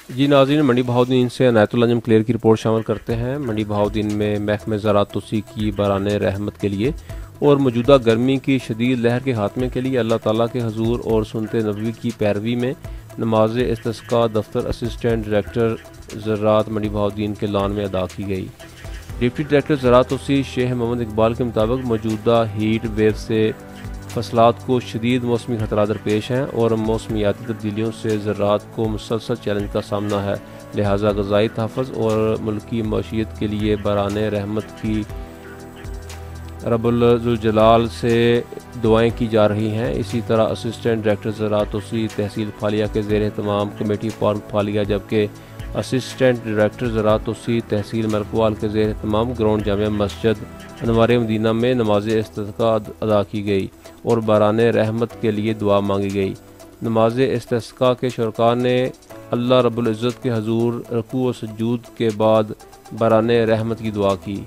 जी नाज़रीन, मंडी बहाउद्दीन से अनायतुल अंजम क्लियर की रिपोर्ट शामिल करते हैं। मंडी बहाउद्दीन में महकमे ज़राअत तोसी की बराने रहमत के लिए और मौजूदा गर्मी की शदीद लहर के खात्मे के लिए अल्लाह ताला के हजूर और सुन्नत नबवी की पैरवी में नमाज इस्तिस्का दफ्तर असिस्टेंट डायरेक्टर ज़राअत मंडी बहाउद्दीन के लान में अदा की गई। डिप्टी डायरेक्टर ज़राअत तोसी शेख मोहम्मद इकबाल के मुताबिक मौजूदा हीट वेव से फसलात को शदीद मौसमी खतरा दरपेश हैं और मौसमियाती तब्दीलियों से ज़राअत को मुसलसल चैलेंज का सामना है, लिहाजा ग़ज़ाई तहफ़्फ़ुज़ और मुल्की मईशत के लिए बराने रहमत की रब्बुल ज़ुल जलाल से दुआएँ की जा रही हैं। इसी तरह असिस्टेंट डायरेक्टर ज़राअत तोसी तहसील फालिया के ज़ेर एहतमाम कमेटी पार्क फालिया, जबकि असिस्टेंट डायरेक्टर ज़राअत तोसी तहसील मलकवाल के ज़ेर एहतमाम ग्राउंड जामिया मस्जिद अनवार मदीना में नमाज इस्तिस्का अदा की गई और बराने रहमत के लिए दुआ मांगी गई। नमाज इस्तिस्का के शुरका ने अल्लाह रब्बुल इज़्ज़त के हजूर रुकू व सुजूद के बाद बराने रहमत की दुआ की।